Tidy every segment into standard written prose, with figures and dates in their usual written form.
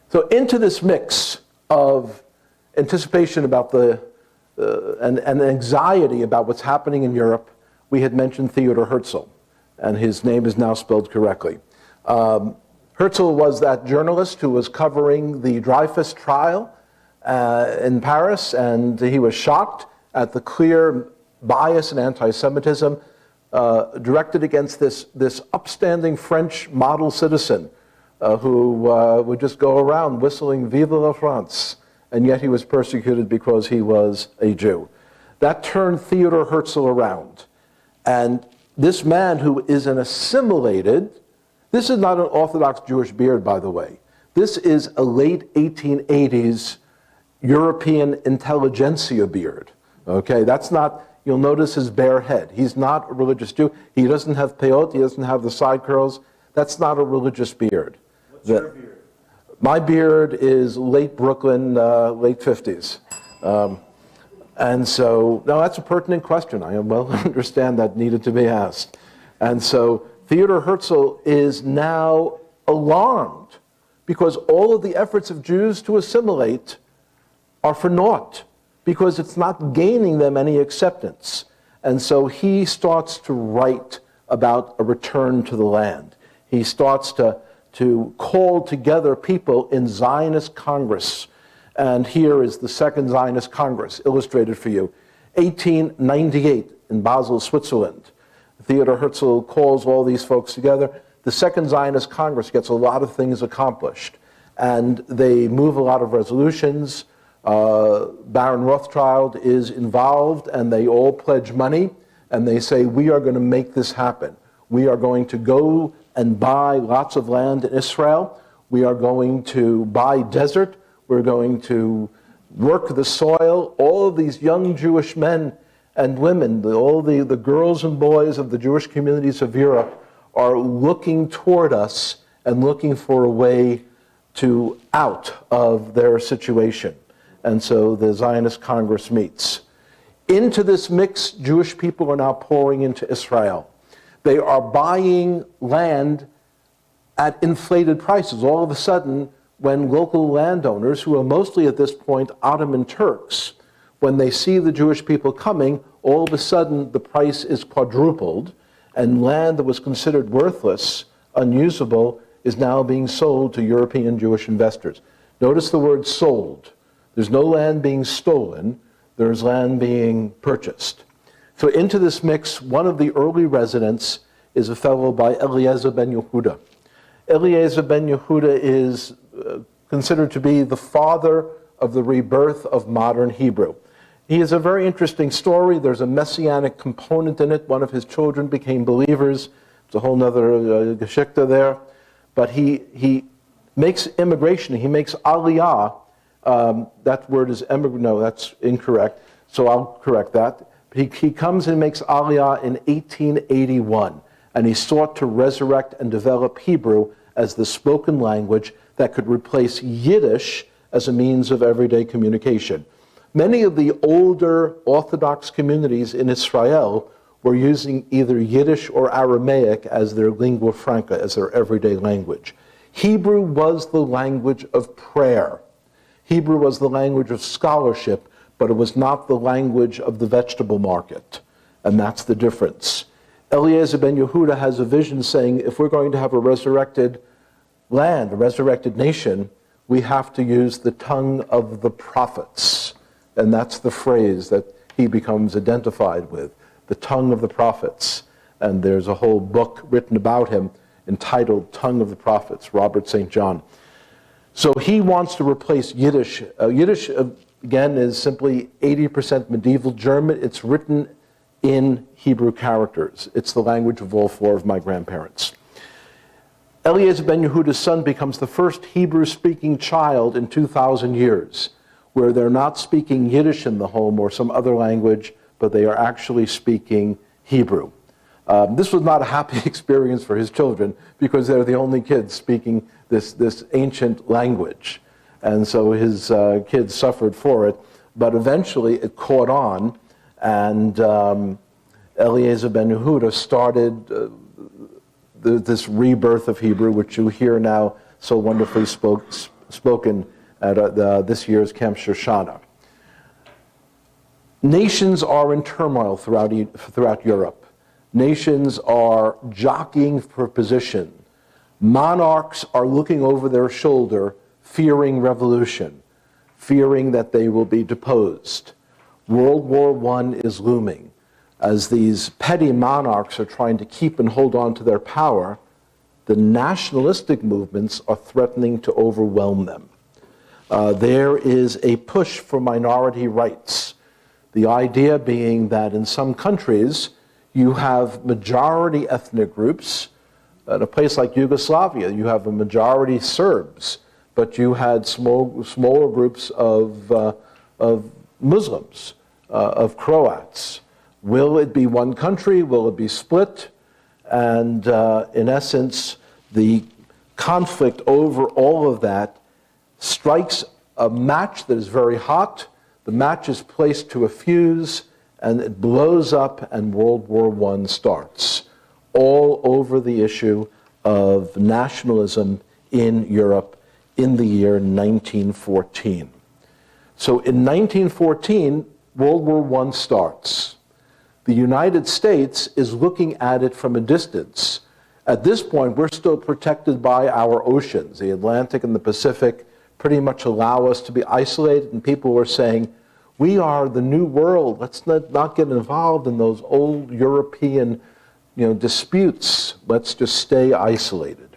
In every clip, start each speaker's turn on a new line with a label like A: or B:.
A: So into this mix of anticipation about and anxiety about what's happening in Europe, we had mentioned Theodore Herzl, and his name is now spelled correctly. Herzl was that journalist who was covering the Dreyfus trial in Paris, and he was shocked at the clear bias and anti-Semitism directed against this upstanding French model citizen who would just go around whistling "Vive la France," and yet he was persecuted because he was a Jew. That turned Theodore Herzl around. And this man who is an assimilated, this is not an Orthodox Jewish beard, by the way. This is a late 1880s European intelligentsia beard. Okay, that's not, you'll notice his bare head. He's not a religious Jew. He doesn't have peyot, he doesn't have the side curls. That's not a religious beard.
B: What's your beard?
A: My beard is late Brooklyn, late 50s. And so, no, that's a pertinent question. I well understand that needed to be asked. And so Theodore Herzl is now alarmed because all of the efforts of Jews to assimilate are for naught, because it's not gaining them any acceptance. And so he starts to write about a return to the land. He starts to call together people in Zionist Congress. And here is the Second Zionist Congress, illustrated for you. 1898 in Basel, Switzerland. Theodore Herzl calls all these folks together. The Second Zionist Congress gets a lot of things accomplished. And they move a lot of resolutions. Baron Rothschild is involved, and they all pledge money. And they say, we are going to make this happen. We are going to go and buy lots of land in Israel. We are going to buy desert. We're going to work the soil. All of these young Jewish men and women, all the girls and boys of the Jewish communities of Europe are looking toward us and looking for a way to out of their situation. And so the Zionist Congress meets. Into this mix, Jewish people are now pouring into Israel. They are buying land at inflated prices. All of a sudden, when local landowners, who are mostly at this point Ottoman Turks, when they see the Jewish people coming, all of a sudden the price is quadrupled, and land that was considered worthless, unusable, is now being sold to European Jewish investors. Notice the word sold. There's no land being stolen, there's land being purchased. So into this mix, one of the early residents is a fellow by Eliezer ben Yehuda. Eliezer ben Yehuda is considered to be the father of the rebirth of modern Hebrew. He is a very interesting story. There's a Messianic component in it. One of his children became believers. It's a whole other Geschichte there. But he makes immigration. He makes aliyah. That word is no, that's incorrect. So I'll correct that. He comes and makes aliyah in 1881. And he sought to resurrect and develop Hebrew as the spoken language that could replace Yiddish as a means of everyday communication. Many of the older Orthodox communities in Israel were using either Yiddish or Aramaic as their lingua franca, as their everyday language. Hebrew was the language of prayer. Hebrew was the language of scholarship, but it was not the language of the vegetable market. And that's the difference. Eliezer ben Yehuda has a vision saying, if we're going to have a resurrected land, a resurrected nation, we have to use the tongue of the prophets. And that's the phrase that he becomes identified with, the tongue of the prophets. And there's a whole book written about him entitled Tongue of the Prophets, Robert St. John. So he wants to replace Yiddish. Yiddish, again, is simply 80% medieval German. It's written in Hebrew characters. It's the language of all four of my grandparents. Eliezer ben Yehuda's son becomes the first Hebrew-speaking child in 2,000 years, where they're not speaking Yiddish in the home or some other language, but they are actually speaking Hebrew. This was not a happy experience for his children, because they're the only kids speaking this ancient language. And so his kids suffered for it, but eventually it caught on, and Eliezer ben Yehuda started this rebirth of Hebrew, which you hear now so wonderfully spoken at this year's Camp Shoshanah. Nations are in turmoil throughout Europe. Nations are jockeying for position. Monarchs are looking over their shoulder, fearing revolution, fearing that they will be deposed. World War I is looming. As these petty monarchs are trying to keep and hold on to their power, the nationalistic movements are threatening to overwhelm them. There is a push for minority rights. The idea being that in some countries, you have majority ethnic groups. In a place like Yugoslavia, you have a majority Serbs, but you had smaller groups of Muslims, of Croats. Will it be one country? Will it be split? And in essence, the conflict over all of that strikes a match that is very hot. The match is placed to a fuse, and it blows up, and World War I starts, all over the issue of nationalism in Europe in the year 1914. So in 1914, World War I starts. The United States is looking at it from a distance. At this point, we're still protected by our oceans. The Atlantic and the Pacific pretty much allow us to be isolated, and people were saying, we are the new world. Let's not get involved in those old European disputes. Let's just stay isolated.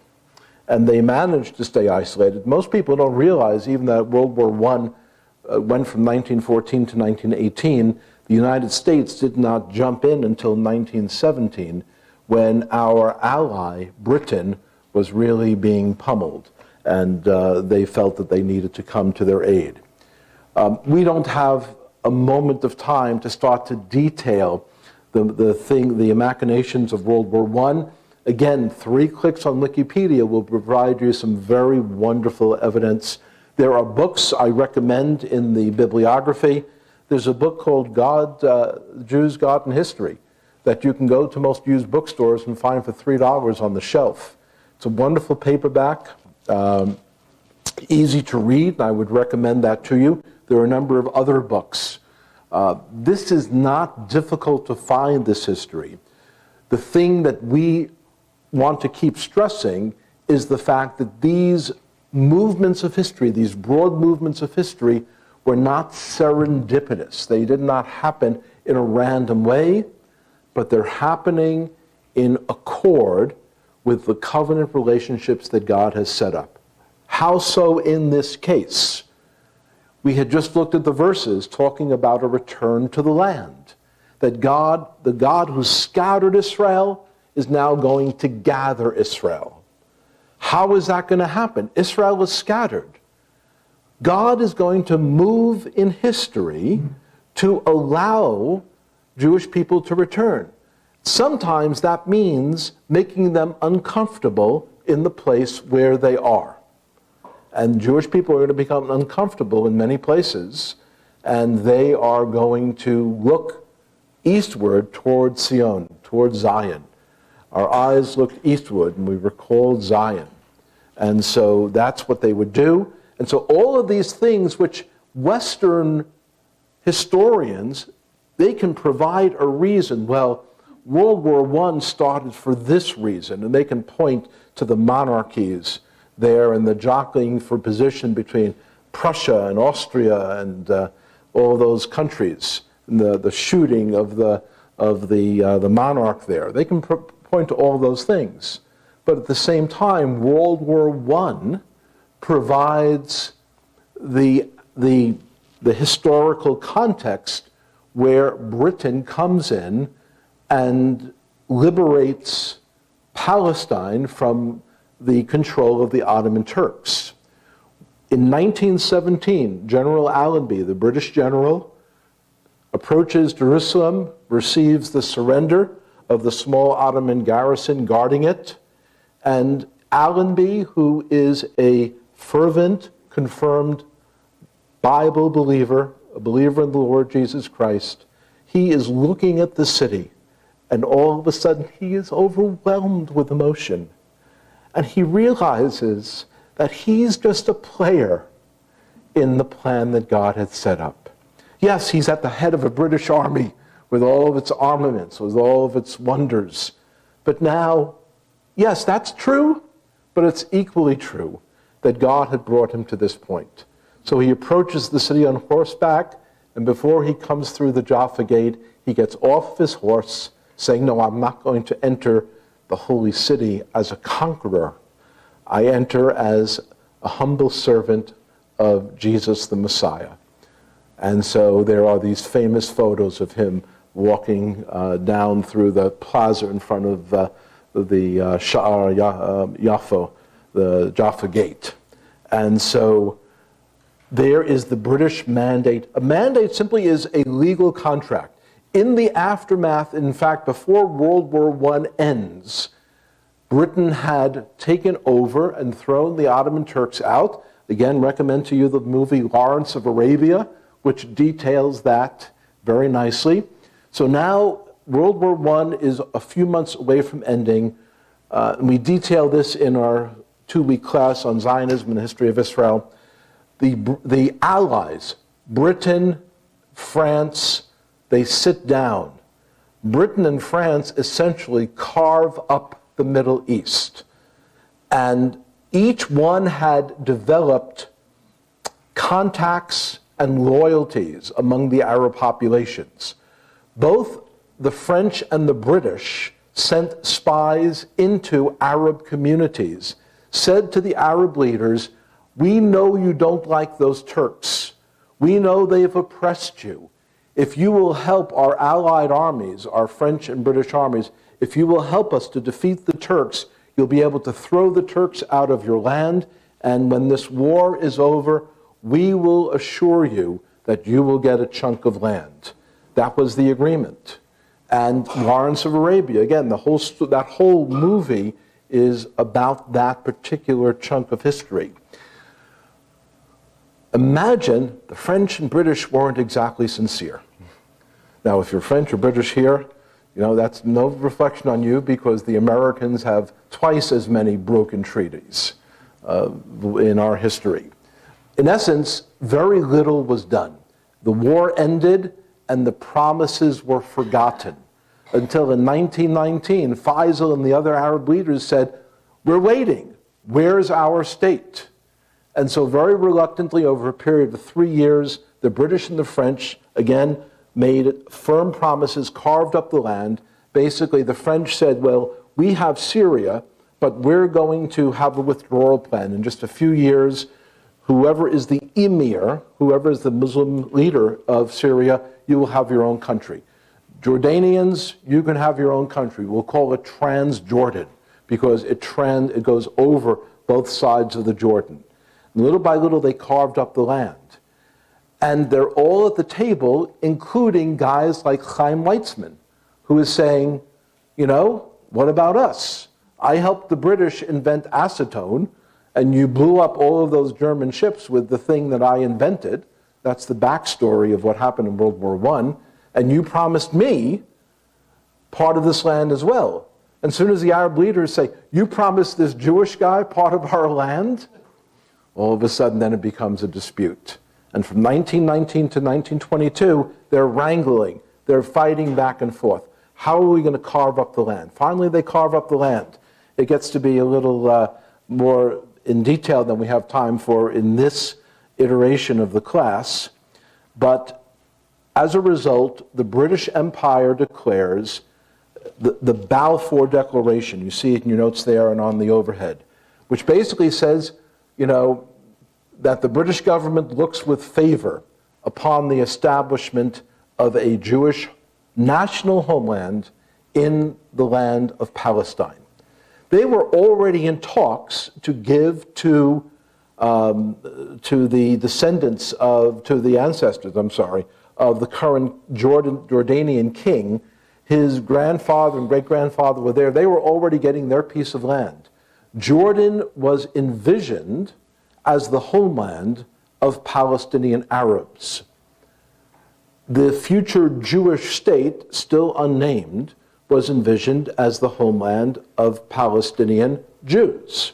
A: And they managed to stay isolated. Most people don't realize even that World War I went from 1914 to 1918. The United States did not jump in until 1917, when our ally, Britain, was really being pummeled, and they felt that they needed to come to their aid. We don't have a moment of time to start to detail the machinations of World War I. Again, 3 clicks on Wikipedia will provide you some very wonderful evidence. There are books I recommend in the bibliography. There's a book called Jews, God, and History that you can go to most used bookstores and find for $3 on the shelf. It's a wonderful paperback, easy to read, and I would recommend that to you. There are a number of other books. This is not difficult to find, this history. The thing that we want to keep stressing is the fact that these movements of history, these broad movements of history, were not serendipitous. They did not happen in a random way, but they're happening in accord with the covenant relationships that God has set up. How so in this case? We had just looked at the verses talking about a return to the land. That God, the God who scattered Israel, is now going to gather Israel. How is that going to happen? Israel is scattered. God is going to move in history to allow Jewish people to return. Sometimes that means making them uncomfortable in the place where they are. And Jewish people are going to become uncomfortable in many places, and they are going to look eastward towards Zion, towards Zion. Our eyes looked eastward, and we recalled Zion. And so that's what they would do. And so all of these things which Western historians, they can provide a reason. Well, World War I started for this reason, and they can point to the monarchies there and the jockeying for position between Prussia and Austria and all those countries, and the shooting of the monarch there. They can point to all those things. But at the same time, World War I provides the historical context where Britain comes in and liberates Palestine from the control of the Ottoman Turks. In 1917, General Allenby, the British general, approaches Jerusalem, receives the surrender of the small Ottoman garrison guarding it, and Allenby, who is a fervent, confirmed Bible believer, a believer in the Lord Jesus Christ, he is looking at the city, and all of a sudden he is overwhelmed with emotion. And he realizes that he's just a player in the plan that God had set up. Yes, he's at the head of a British army with all of its armaments, with all of its wonders. But now, yes, that's true, but it's equally true that God had brought him to this point. So he approaches the city on horseback, and before he comes through the Jaffa gate, he gets off his horse, saying, no, I'm not going to enter the holy city as a conqueror. I enter as a humble servant of Jesus the Messiah. And so there are these famous photos of him walking down through the plaza in front of the Sha'ar Yafo, the Jaffa Gate. And so there is the British mandate. A mandate simply is a legal contract. In the aftermath, in fact, before World War I ends, Britain had taken over and thrown the Ottoman Turks out. Again, recommend to you the movie Lawrence of Arabia, which details that very nicely. So now World War I is a few months away from ending. And we detail this in our 2-week class on Zionism and the history of Israel. The Allies, Britain, France, they sit down. Britain and France essentially carve up the Middle East. And each one had developed contacts and loyalties among the Arab populations. Both the French and the British sent spies into Arab communities, said to the Arab leaders, we know you don't like those Turks. We know they've oppressed you. If you will help our allied armies, our French and British armies, if you will help us to defeat the Turks, you'll be able to throw the Turks out of your land, and when this war is over, we will assure you that you will get a chunk of land. That was the agreement. And Lawrence of Arabia, again, that whole movie is about that particular chunk of history. Imagine the French and British weren't exactly sincere. Now, if you're French or British here, that's no reflection on you, because the Americans have twice as many broken treaties in our history. In essence, very little was done. The war ended and the promises were forgotten until in 1919, Faisal and the other Arab leaders said, we're waiting. Where's our state? And so very reluctantly, over a period of 3 years, the British and the French, again, made firm promises, carved up the land. Basically, the French said, well, we have Syria, but we're going to have a withdrawal plan. In just a few years, whoever is the emir, whoever is the Muslim leader of Syria, you will have your own country. Jordanians, you can have your own country. We'll call it Transjordan, because it goes over both sides of the Jordan. And little by little, they carved up the land. And they're all at the table, including guys like Chaim Weizmann, who is saying, what about us? I helped the British invent acetone, and you blew up all of those German ships with the thing that I invented. That's the backstory of what happened in World War I. And you promised me part of this land as well. And as soon as the Arab leaders say, you promised this Jewish guy part of our land, all of a sudden then it becomes a dispute. And from 1919 to 1922, they're wrangling. They're fighting back and forth. How are we going to carve up the land? Finally, they carve up the land. It gets to be a little more in detail than we have time for in this iteration of the class. But as a result, the British Empire declares the Balfour Declaration. You see it in your notes there and on the overhead, which basically says, that the British government looks with favor upon the establishment of a Jewish national homeland in the land of Palestine. They were already in talks to give to the descendants to the ancestors of the current Jordanian king. His grandfather and great-grandfather were there. They were already getting their piece of land. Jordan was envisioned as the homeland of Palestinian Arabs. The future Jewish state, still unnamed, was envisioned as the homeland of Palestinian Jews.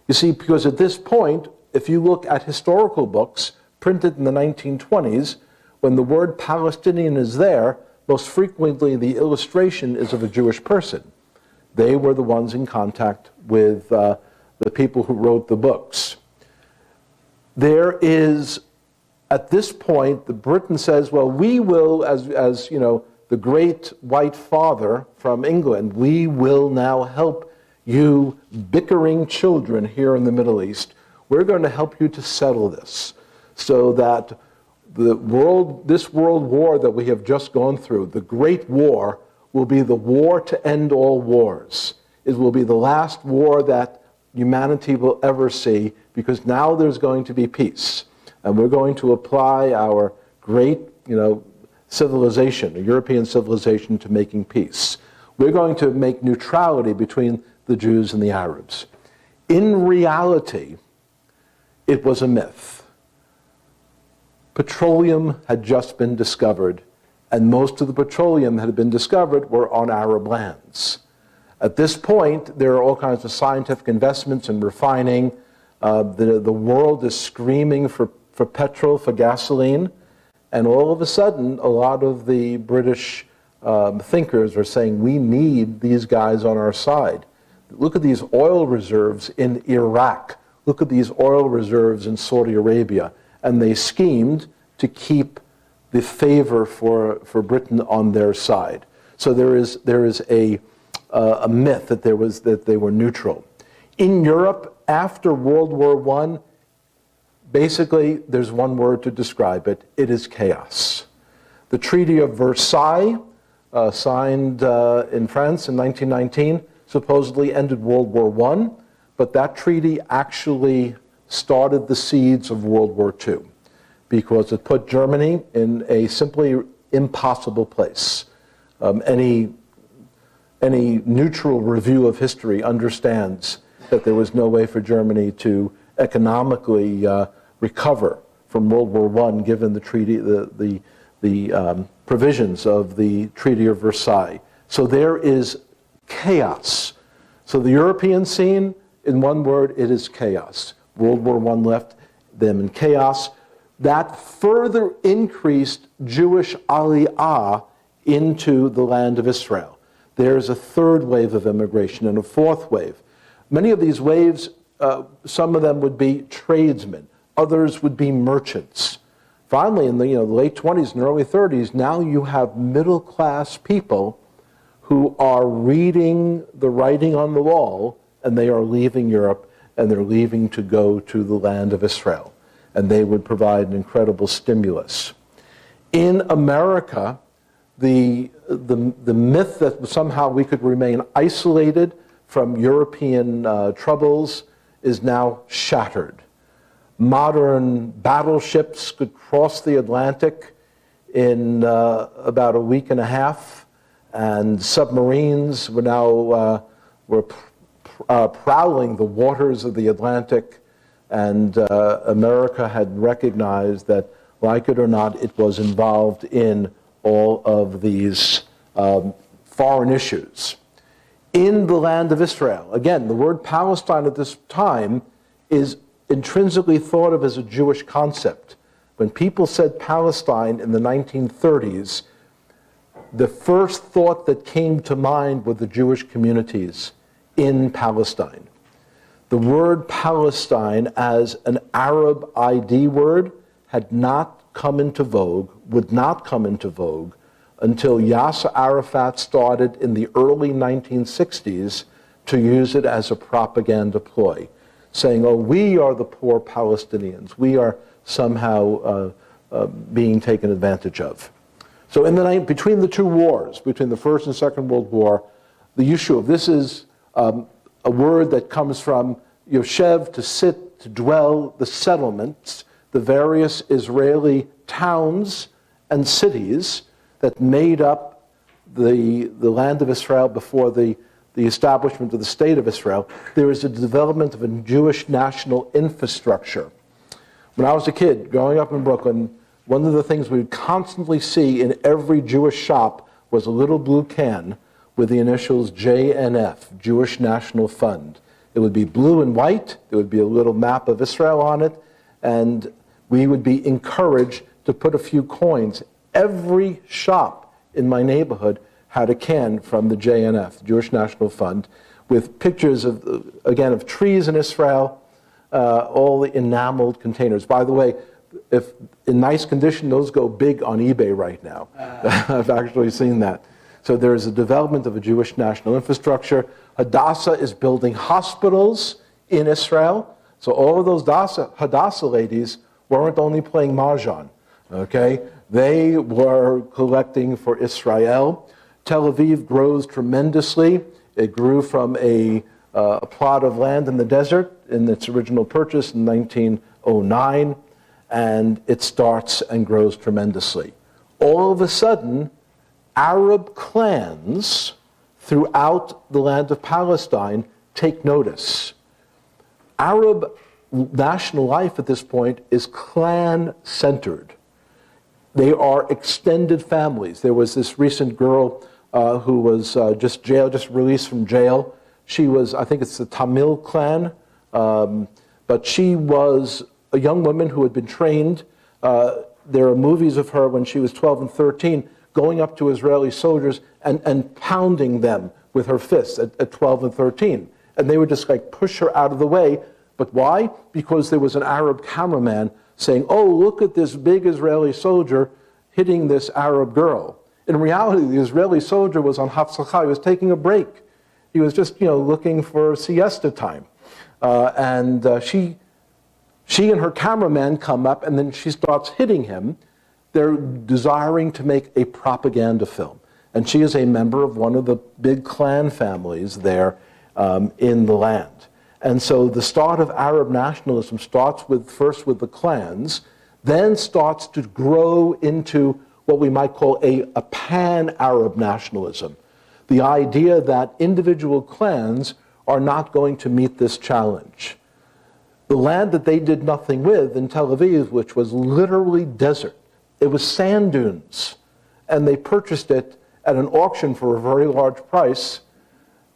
A: You see, because at this point, if you look at historical books printed in the 1920s, when the word Palestinian is there, most frequently the illustration is of a Jewish person. They were the ones in contact with the people who wrote the books. There is, at this point, Britain says, well, we will, as you know, the great white father from England, we will now help you bickering children here in the Middle East. We're going to help you to settle this so that this world war that we have just gone through, the Great War, will be the war to end all wars. It will be the last war that humanity will ever see, because now there's going to be peace. And we're going to apply our great, civilization, a European civilization, to making peace. We're going to make neutrality between the Jews and the Arabs. In reality, it was a myth. Petroleum had just been discovered, and most of the petroleum that had been discovered were on Arab lands. At this point, there are all kinds of scientific investments in refining. The world is screaming for petrol, for gasoline, and all of a sudden, a lot of the British thinkers are saying, we need these guys on our side. Look at these oil reserves in Iraq. Look at these oil reserves in Saudi Arabia. And they schemed to keep the favor for Britain on their side. So there is a myth that they were neutral. In Europe, after World War I, basically there's one word to describe it. It is chaos. The Treaty of Versailles, signed in France in 1919, supposedly ended World War I, but that treaty actually started the seeds of World War II, because it put Germany in a simply impossible place. Any neutral review of history understands that there was no way for Germany to economically recover from World War I, given the treaty, the provisions of the Treaty of Versailles. So there is chaos. So the European scene, in one word, it is chaos. World War I left them in chaos. That further increased Jewish aliyah into the land of Israel. There's a third wave of immigration and a fourth wave. Many of these waves, some of them would be tradesmen, others would be merchants. Finally, in the late 20s and early 30s, now you have middle-class people who are reading the writing on the wall, and they are leaving Europe, and they're leaving to go to the land of Israel. And they would provide an incredible stimulus. In America, the myth that somehow we could remain isolated from European troubles is now shattered. Modern battleships could cross the Atlantic in about a week and a half, and submarines were now prowling the waters of the Atlantic, and America had recognized that, like it or not, it was involved in all of these foreign issues. In the land of Israel, again, the word Palestine at this time is intrinsically thought of as a Jewish concept. When people said Palestine in the 1930s, the first thought that came to mind were the Jewish communities in Palestine. The word Palestine as an Arab ID word had not come into vogue, would not come into vogue, until Yasser Arafat started in the early 1960s to use it as a propaganda ploy, saying, oh, we are the poor Palestinians. We are somehow being taken advantage of. So between the two wars, between the First and Second World War, the Yishuv, this is a word that comes from Yoshev, to sit, to dwell, the settlements, the various Israeli towns and cities that made up the land of Israel before the establishment of the state of Israel. There is a development of a Jewish national infrastructure. When I was a kid, growing up in Brooklyn, one of the things we would constantly see in every Jewish shop was a little blue can with the initials JNF, Jewish National Fund. It would be blue and white. There would be a little map of Israel on it. And we would be encouraged to put a few coins. Every shop in my neighborhood had a can from the JNF, the Jewish National Fund, with pictures of, again, of trees in Israel, all the enameled containers. By the way, if in nice condition, those go big on eBay right now. I've actually seen that. So there is a development of a Jewish national infrastructure. Hadassah is building hospitals in Israel. So all of those Hadassah ladies weren't only playing mahjong, okay? They were collecting for Israel. Tel Aviv grows tremendously. It grew from a plot of land in the desert in its original purchase in 1909, and it starts and grows tremendously. All of a sudden, Arab clans throughout the land of Palestine take notice. Arab national life at this point is clan-centered. They are extended families. There was this recent girl who was just released from jail. She was, I think it's the Tamil clan, but she was a young woman who had been trained. There are movies of her when she was 12 and 13 going up to Israeli soldiers and pounding them with her fists at 12 and 13. And they would just like push her out of the way. But why? Because there was an Arab cameraman saying, oh, look at this big Israeli soldier hitting this Arab girl. In reality, the Israeli soldier was on Hafsachah. He was taking a break. He was just, looking for siesta time. She and her cameraman come up, and then she starts hitting him. They're desiring to make a propaganda film. And she is a member of one of the big clan families there in the land. And so the start of Arab nationalism starts first with the clans, then starts to grow into what we might call a pan-Arab nationalism. The idea that individual clans are not going to meet this challenge. The land that they did nothing with in Tel Aviv, which was literally desert, it was sand dunes, and they purchased it at an auction for a very large price.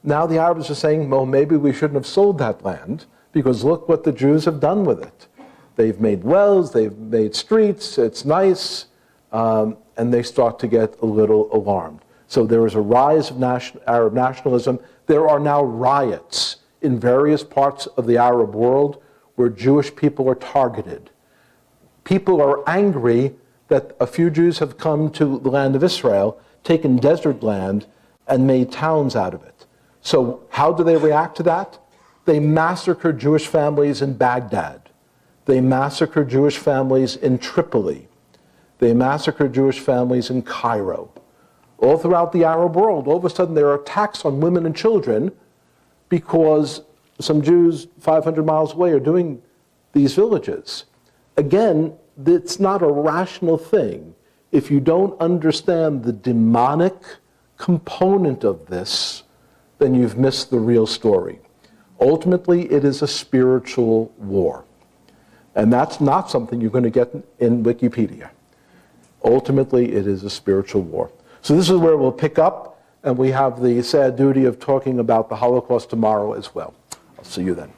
A: Now the Arabs are saying, well, maybe we shouldn't have sold that land, because look what the Jews have done with it. They've made wells, they've made streets, it's nice, and they start to get a little alarmed. So there is a rise of Arab nationalism. There are now riots in various parts of the Arab world where Jewish people are targeted. People are angry that a few Jews have come to the land of Israel, taken desert land, and made towns out of it. So how do they react to that? They massacre Jewish families in Baghdad. They massacre Jewish families in Tripoli. They massacre Jewish families in Cairo. All throughout the Arab world, all of a sudden there are attacks on women and children because some Jews 500 miles away are doing these villages. Again, it's not a rational thing. If you don't understand the demonic component of this, then you've missed the real story. Ultimately, it is a spiritual war. And that's not something you're going to get in Wikipedia. Ultimately, it is a spiritual war. So this is where we'll pick up, and we have the sad duty of talking about the Holocaust tomorrow as well. I'll see you then.